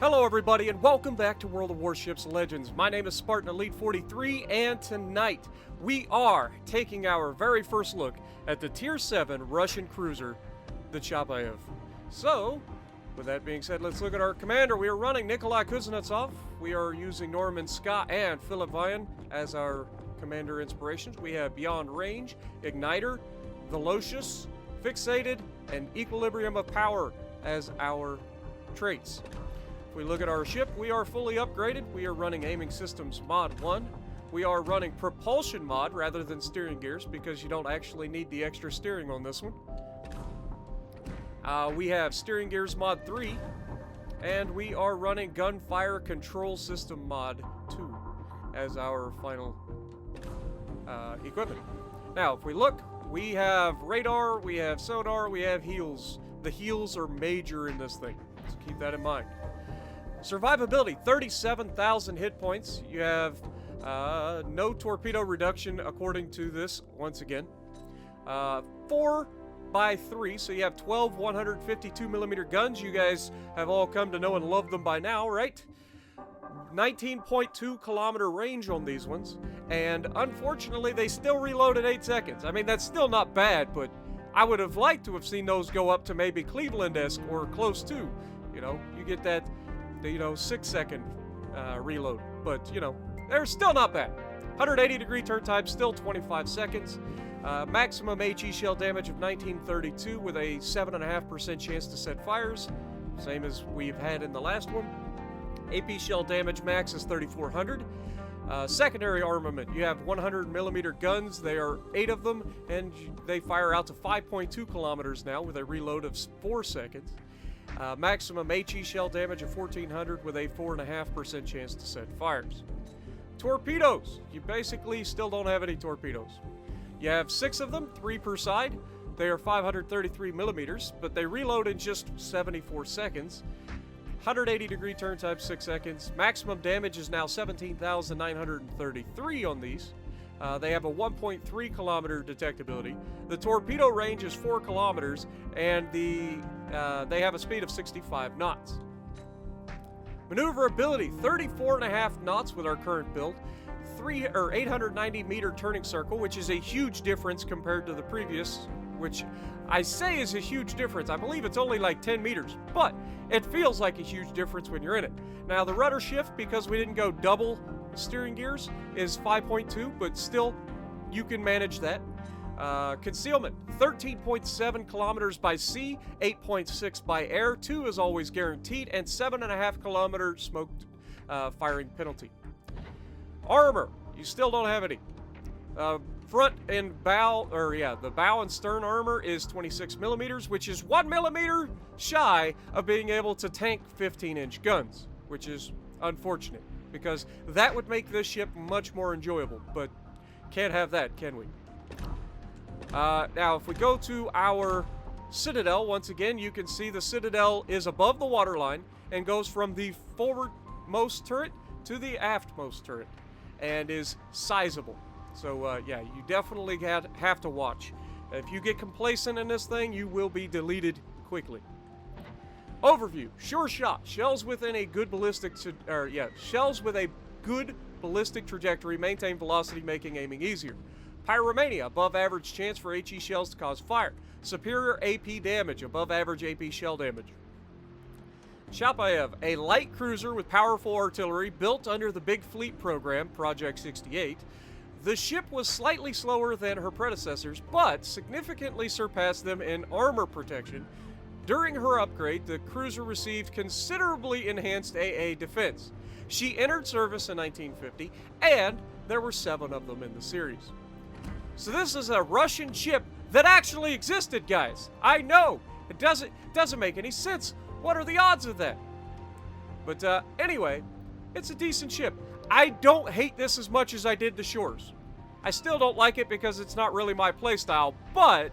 Hello everybody and welcome back to World of Warships Legends. My name is Spartan Elite 43 and tonight we are taking our very first look at the Tier 7 Russian cruiser, the Chapayev. So, with that being said, let's look at our commander. We are running Nikolai Kuznetsov. We are using Norman Scott and Philip Vian as our commander inspirations. We have Beyond Range, Igniter, Velocious, Fixated, and Equilibrium of Power as our traits. If we look at our ship, we are fully upgraded. We are running Aiming Systems Mod 1. We are running Propulsion Mod rather than Steering Gears because you don't actually need the extra steering on this one. We have Steering Gears Mod 3. And we are running Gunfire Control System Mod 2 as our final equipment. Now, if we look, we have radar, we have sonar, we have heals. The heals are major in this thing, so keep that in mind. Survivability, 37,000 hit points. You have no torpedo reduction according to this, once again. 4x3, so you have 12 152mm guns. You guys have all come to know and love them by now, right? 19.2 kilometer range on these ones, and unfortunately they still reload at 8 seconds. I mean, that's still not bad, but I would have liked to have seen those go up to maybe Cleveland-esque or close to. You know, you get that 6-second reload, but they're still not bad. 180 degree turn time, still 25 seconds. Maximum HE shell damage of 1932 with a 7.5% chance to set fires, same as we've had in the last one. AP shell damage max is 3,400. Secondary armament, you have 100mm guns. There are 8 of them, and they fire out to 5.2 kilometers now with a reload of 4 seconds. Maximum HE shell damage of 1,400 with a 4.5% chance to set fires. Torpedoes, you basically still don't have any torpedoes. You have 6 of them, 3 per side. They are 533mm, but they reload in just 74 seconds. 180 degree turn time, 6 seconds. Maximum damage is now 17,933 on these. They have a 1.3 kilometer detectability. The torpedo range is 4 kilometers, and they have a speed of 65 knots. Maneuverability, 34.5 knots with our current build. 890 meter turning circle, which is a huge difference compared to the previous, which I say is a huge difference. I believe it's only like 10 meters, but it feels like a huge difference when you're in it. Now, the rudder shift, because we didn't go double steering gears, is 5.2, but still, you can manage that. Concealment, 13.7 kilometers by sea, 8.6 by air, 2 is always guaranteed, and 7.5 kilometer smoke firing penalty. Armor, you still don't have any. Front and bow, the bow and stern armor is 26mm, which is 1mm shy of being able to tank 15-inch guns, which is unfortunate, because that would make this ship much more enjoyable, but can't have that, can we? Now, if we go to our Citadel, once again, you can see the Citadel is above the waterline and goes from the forwardmost turret to the aftmost turret, and is sizable. So, yeah, you definitely have to watch. If you get complacent in this thing, you will be deleted quickly. Overview: sure shot. Shells within a good ballistic, shells with a good ballistic trajectory maintain velocity, making aiming easier. Pyromania, above average chance for HE shells to cause fire. Superior AP damage, above average AP shell damage. Chapayev, a light cruiser with powerful artillery built under the Big Fleet program, Project 68. The ship was slightly slower than her predecessors, but significantly surpassed them in armor protection. During her upgrade, the cruiser received considerably enhanced AA defense. She entered service in 1950, and there were 7 of them in the series. So this is a Russian ship that actually existed, guys. I know, it doesn't make any sense. What are the odds of that? But anyway, it's a decent ship. I don't hate this as much as I did the Shores. I still don't like it because it's not really my playstyle, but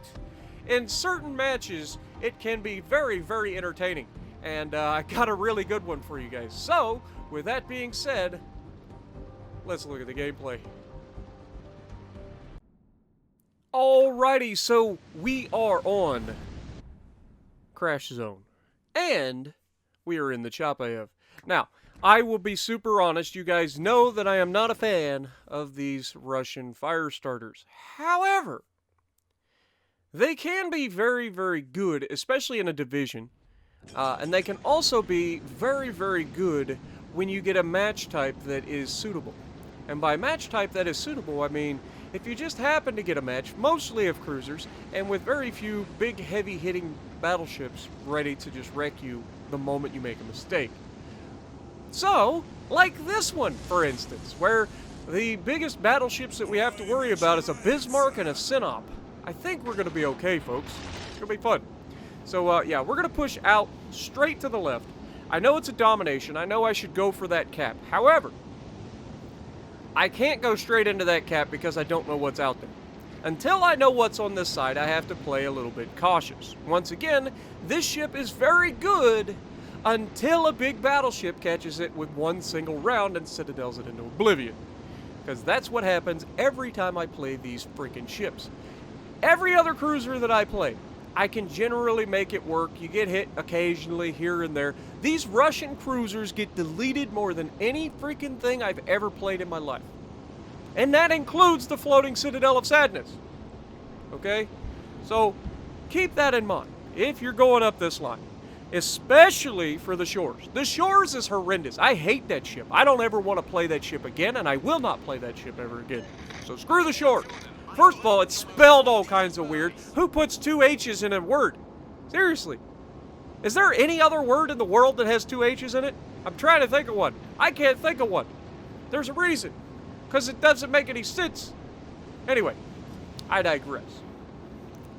in certain matches, it can be very, very entertaining. And I got a really good one for you guys. So, with that being said, let's look at the gameplay. Alrighty, so we are on Crash Zone. And we are in the Chapayev. Now, I will be super honest. You guys know that I am not a fan of these Russian fire starters. However, they can be very, very good, especially in a division. And they can also be very, very good when you get a match type that is suitable. And by match type that is suitable, I mean if you just happen to get a match, mostly of cruisers, and with very few big, heavy-hitting battleships ready to just wreck you the moment you make a mistake. So, like this one, for instance, where the biggest battleships that we have to worry about is a Bismarck and a Sinop. I think we're going to be okay, folks. It's going to be fun. So, yeah, we're going to push out straight to the left. I know it's a domination. I know I should go for that cap. However, I can't go straight into that cap because I don't know what's out there. Until I know what's on this side, I have to play a little bit cautious. Once again, this ship is very good until a big battleship catches it with one single round and Citadels it into oblivion. Because that's what happens every time I play these freaking ships. Every other cruiser that I play, I can generally make it work. You get hit occasionally here and there. These Russian cruisers get deleted more than any freaking thing I've ever played in my life. And that includes the floating Citadel of Sadness. Okay? So, keep that in mind if you're going up this line. Especially for the Shores. The Shores is horrendous. I hate that ship. I don't ever want to play that ship again, and I will not play that ship ever again. So screw the Shores. First of all, it's spelled all kinds of weird. Who puts two H's in a word? Seriously. Is there any other word in the world that has two H's in it? I'm trying to think of one. I can't think of one. There's a reason. Because it doesn't make any sense. Anyway, I digress.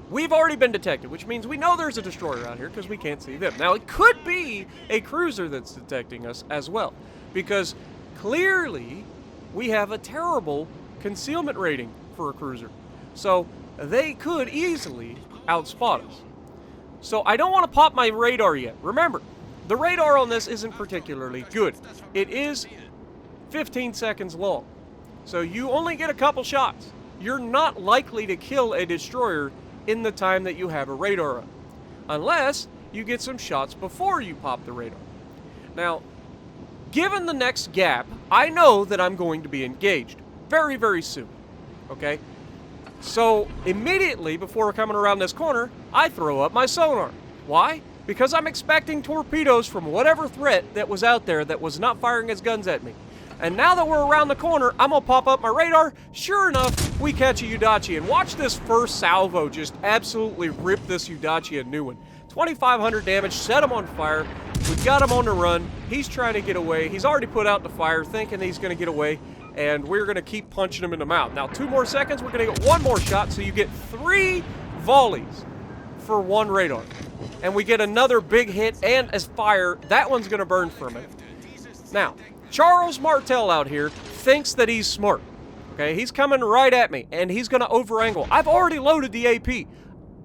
We've already been detected, which means we know there's a destroyer out here because we can't see them. Now, it could be a cruiser that's detecting us as well. Because clearly, we have a terrible concealment rating for a cruiser. So they could easily outspot us. So I don't want to pop my radar yet. Remember, the radar on this isn't particularly good. It is 15 seconds long. So you only get a couple shots. You're not likely to kill a destroyer in the time that you have a radar up. Unless you get some shots before you pop the radar. Now, given the next gap, I know that I'm going to be engaged very, very soon. Okay? So, immediately before coming around this corner, I throw up my sonar. Why? Because I'm expecting torpedoes from whatever threat that was out there that was not firing its guns at me. And now that we're around the corner, I'm going to pop up my radar. Sure enough, we catch a Udachi. And watch this first salvo just absolutely rip this Udachi a new one. 2,500 damage, set him on fire. We've got him on the run. He's trying to get away. He's already put out the fire, thinking he's going to get away. And we're going to keep punching him in the mouth. Now, 2 more seconds, we're going to get 1 more shot, so you get 3 volleys for 1 radar. And we get another big hit and as fire. That one's going to burn for a minute. Now, Charles Martel out here thinks that he's smart. Okay, he's coming right at me, and he's going to over-angle. I've already loaded the AP,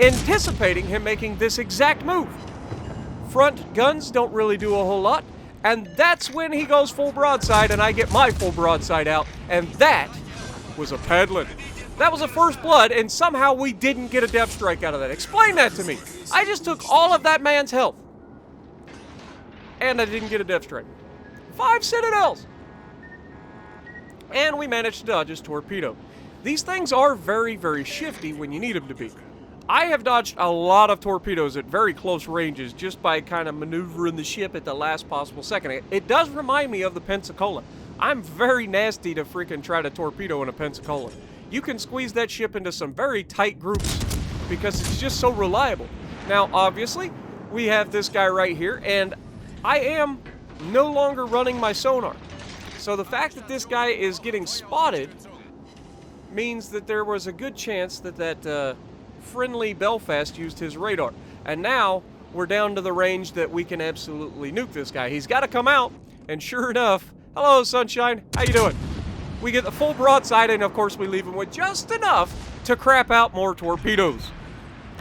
anticipating him making this exact move. Front guns don't really do a whole lot. And that's when he goes full broadside, and I get my full broadside out. And that was a paddling. That was a first blood, and somehow we didn't get a depth strike out of that. Explain that to me. I just took all of that man's health. And I didn't get a depth strike. 5 Citadels. And we managed to dodge his torpedo. These things are very, very shifty when you need them to be. I have dodged a lot of torpedoes at very close ranges just by kind of maneuvering the ship at the last possible second. It does remind me of the Pensacola. I'm very nasty to freaking try to torpedo in a Pensacola. You can squeeze that ship into some very tight groups because it's just so reliable. Now, obviously, we have this guy right here, and I am no longer running my sonar. So the fact that this guy is getting spotted means that there was a good chance that friendly Belfast used his radar. And now we're down to the range that we can absolutely nuke this guy. He's got to come out, and sure enough, hello Sunshine, how you doing? We get the full broadside, and of course we leave him with just enough to crap out more torpedoes.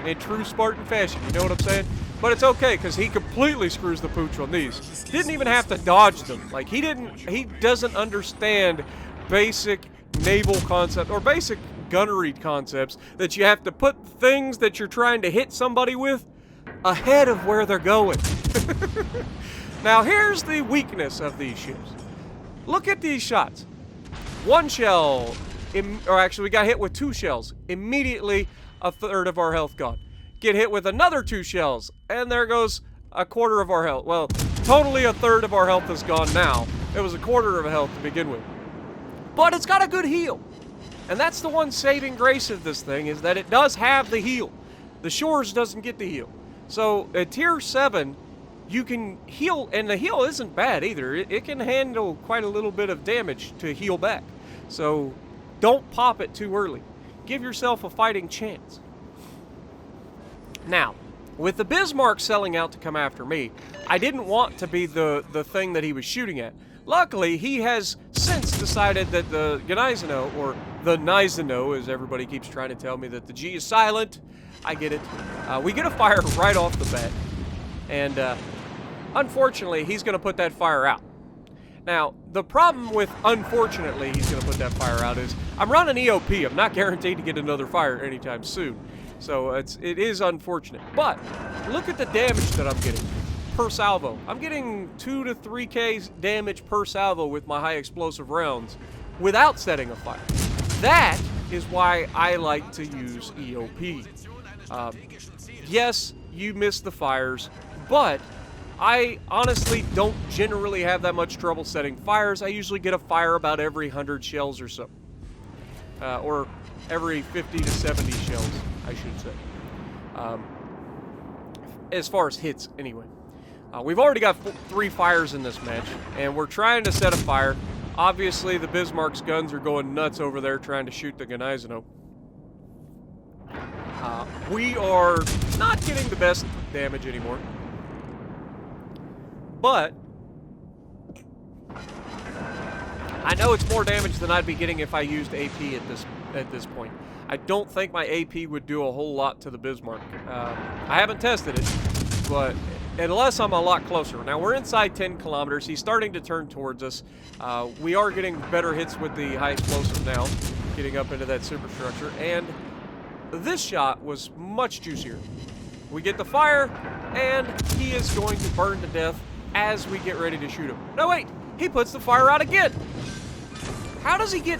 In true Spartan fashion, you know what I'm saying? But it's okay, because he completely screws the pooch on these. Didn't even have to dodge them. Like, he doesn't understand basic naval concept, or basic gunnery concepts, that you have to put things that you're trying to hit somebody with ahead of where they're going. Now, here's the weakness of these ships. Look at these shots. One shell, or actually we got hit with 2 shells. Immediately, a third of our health gone. Get hit with another 2 shells, and there goes a quarter of our health. Well, totally a third of our health is gone now. It was a quarter of a health to begin with. But it's got a good heal. And that's the one saving grace of this thing, is that it does have the heal. The Shores doesn't get the heal. So at tier 7, you can heal, and the heal isn't bad either. It can handle quite a little bit of damage to heal back. So don't pop it too early. Give yourself a fighting chance. Now, with the Bismarck selling out to come after me, I didn't want to be the thing that he was shooting at. Luckily, he has since decided that the Gneisenau, or the Gneisenau, as everybody keeps trying to tell me that the G is silent. I get it. We get a fire right off the bat. And unfortunately, he's going to put that fire out. Now, the problem with unfortunately he's going to put that fire out is I'm running EOP. I'm not guaranteed to get another fire anytime soon. So it is unfortunate. But look at the damage that I'm getting per salvo. I'm getting 2 to 3K damage per salvo with my high explosive rounds without setting a fire. That is why I like to use EOP. Yes, you miss the fires, but I honestly don't generally have that much trouble setting fires. I usually get a fire about every 100 shells or so. Or every 50 to 70 shells, I should say. As far as hits, anyway. We've already got 3 fires in this match, and we're trying to set a fire. Obviously, the Bismarck's guns are going nuts over there trying to shoot the Gneisenau. We are not getting the best damage anymore. But I know it's more damage than I'd be getting if I used AP at this point. I don't think my AP would do a whole lot to the Bismarck. I haven't tested it, but unless I'm a lot closer. Now, we're inside 10 kilometers. He's starting to turn towards us. We are getting better hits with the high explosive now, getting up into that superstructure, and this shot was much juicier. We get the fire, and he is going to burn to death as we get ready to shoot him. No, wait! He puts the fire out again! How does he get...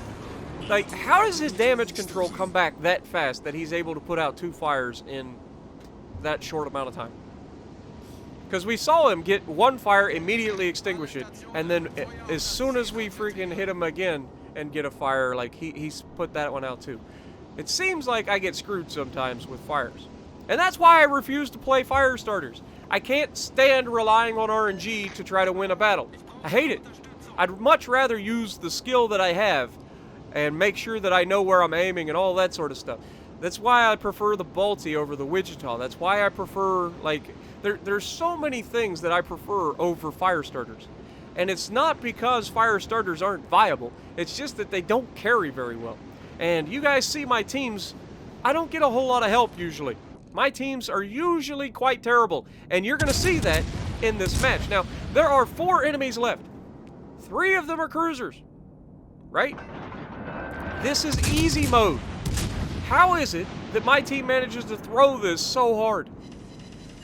Like, how does his damage control come back that fast that he's able to put out 2 fires in that short amount of time? Because we saw him get 1 fire, immediately extinguish it, and then as soon as we freaking hit him again and get a fire, like, he's put that one out too. It seems like I get screwed sometimes with fires. And that's why I refuse to play fire starters. I can't stand relying on RNG to try to win a battle. I hate it. I'd much rather use the skill that I have and make sure that I know where I'm aiming and all that sort of stuff. That's why I prefer the Balti over the Wichita. That's why I prefer, like, there's so many things that I prefer over fire starters. And it's not because fire starters aren't viable. It's just that they don't carry very well. And you guys see my teams, I don't get a whole lot of help usually. My teams are usually quite terrible, and you're going to see that in this match. Now, there are 4 enemies left. 3 of them are cruisers, right? This is easy mode. How is it that my team manages to throw this so hard?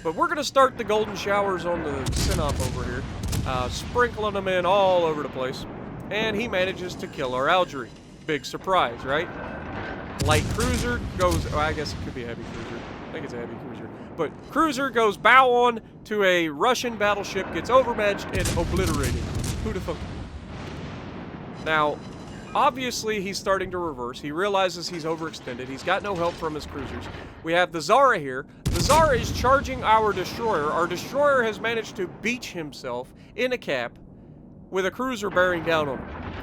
But we're going to start the golden showers on the Sinop over here, sprinkling them in all over the place, and he manages to kill our Algerie. Big surprise, right? Light cruiser goes, oh, I guess it could be a heavy cruiser. I think it's a heavy cruiser. But cruiser goes bow on to a Russian battleship, gets overmatched and obliterated. Who'd have thought? Now, obviously he's starting to reverse. He realizes he's overextended. He's got no help from his cruisers. We have the Zara here. The Zara is charging our destroyer. Our destroyer has managed to beach himself in a cap with a cruiser bearing down on him.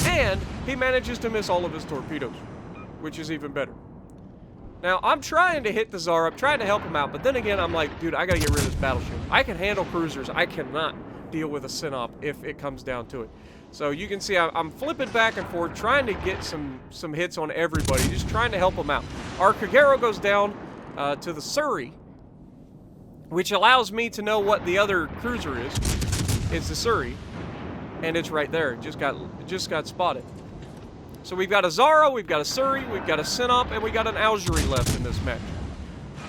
And he manages to miss all of his torpedoes, which is even better. Now, I'm trying to hit the Zara. I'm trying to help him out, but then again, I'm like, dude, I gotta get rid of this battleship. I can handle cruisers. I cannot deal with a Sinop if it comes down to it. So you can see I'm flipping back and forth, trying to get some hits on everybody, just trying to help them out. Our Kagero goes down to the Surrey, which allows me to know what the other cruiser is. It's the Surrey, and it's right there. It just got spotted. So we've got a Zara, we've got a Surrey, we've got a Sinop, and we got an Algerie left in this match.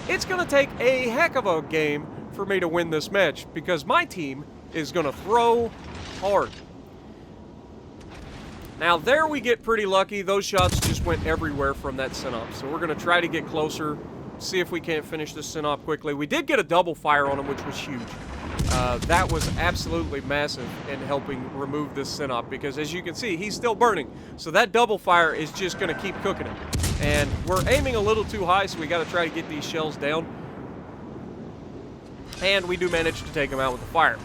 It's going to take a heck of a game for me to win this match because my team is going to throw hard. Now, there we get pretty lucky. Those shots just went everywhere from that Synop. So we're going to try to get closer, see if we can't finish the Synop quickly. We did get a double fire on him, which was huge. That was absolutely massive in helping remove this Synop, because as you can see, he's still burning. So that double fire is just going to keep cooking him. And we're aiming a little too high, so we got to try to get these shells down. And we do manage to take him out with the fire.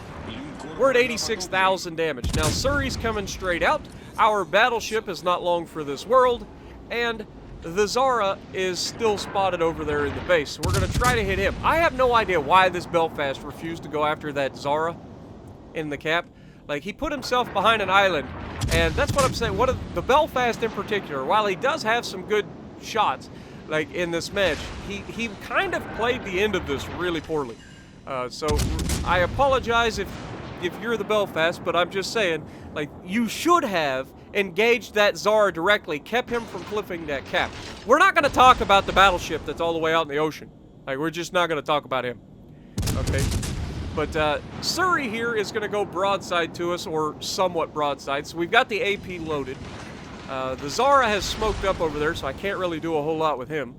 We're at 86,000 damage. Now, Surrey's coming straight out. Our battleship is not long for this world, and the Zara is still spotted over there in the base. So we're going to try to hit him. I have no idea why this Belfast refused to go after that Zara in the cap. Like, he put himself behind an island, and that's what I'm saying. What the Belfast in particular, while he does have some good shots, like in this match, he kind of played the end of this really poorly. So I apologize if you're the Belfast, but I'm just saying, like, you should have engaged that Zara directly, kept him from clipping that cap. We're not going to talk about the battleship that's all the way out in the ocean. Like, we're just not going to talk about him. Okay? But Surrey here is going to go broadside to us, or somewhat broadside. So we've got the AP loaded. The Zara has smoked up over there, so I can't really do a whole lot with him.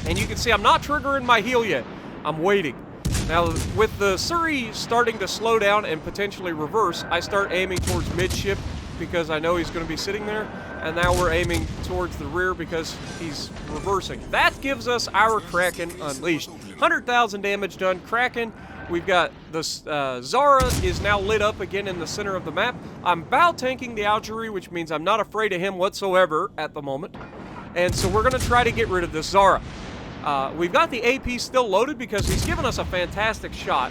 And you can see I'm not triggering my heal yet. I'm waiting. Now, with the Surrey starting to slow down and potentially reverse, I start aiming towards midship because I know he's going to be sitting there. And now we're aiming towards the rear because he's reversing. That gives us our Kraken unleashed. 100,000 damage done. Kraken, we've got the Zara is now lit up again in the center of the map. I'm bow tanking the Algerie, which means I'm not afraid of him whatsoever at the moment. And so we're going to try to get rid of this Zara. We've got the AP still loaded because he's given us a fantastic shot.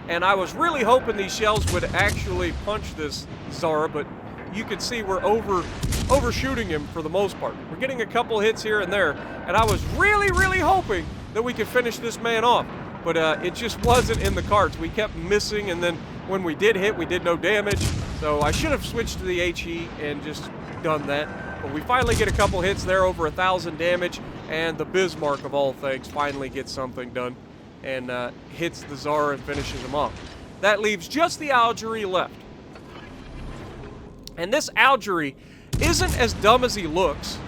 And I was really hoping these shells would actually punch this Zara, but you can see we're overshooting him for the most part. We're getting a couple hits here and there, and I was really, really hoping that we could finish this man off. But it just wasn't in the cards. We kept missing, and then when we did hit, we did no damage. So I should have switched to the HE and just done that. But we finally get a couple hits there, over 1,000 damage, and the Bismarck of all things finally gets something done and hits the Zara and finishes him off. That leaves just the Algerie left. And this Algerie isn't as dumb as he looks,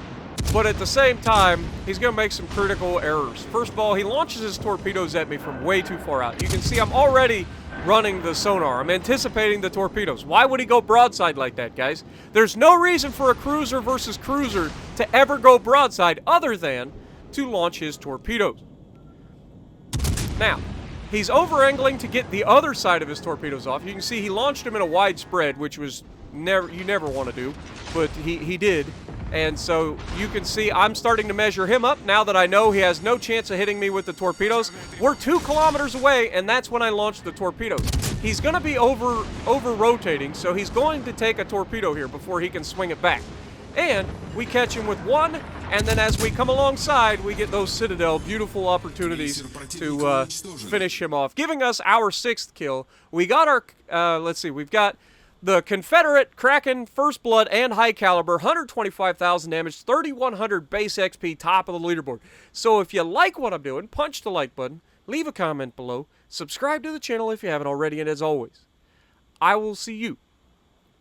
but at the same time, he's going to make some critical errors. First of all, he launches his torpedoes at me from way too far out. You can see I'm already running the sonar. I'm anticipating the torpedoes. Why would he go broadside like that, guys? There's no reason for a cruiser versus cruiser to ever go broadside other than to launch his torpedoes. Now, he's over-angling to get the other side of his torpedoes off. You can see he launched them in a wide spread, which was you never want to do, but he did. And so you can see I'm starting to measure him up now that I know he has no chance of hitting me with the torpedoes. We're 2 kilometers away, and that's when I launched the torpedoes. He's going to be over-rotating, so he's going to take a torpedo here before he can swing it back. And we catch him with one, and then as we come alongside, we get those Citadel beautiful opportunities to finish him off, giving us our 6th kill. We got our, let's see, we've got the Confederate Kraken First Blood and High Caliber, 125,000 damage, 3,100 base XP, top of the leaderboard. So if you like what I'm doing, punch the like button, leave a comment below, subscribe to the channel if you haven't already, and as always, I will see you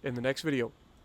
in the next video.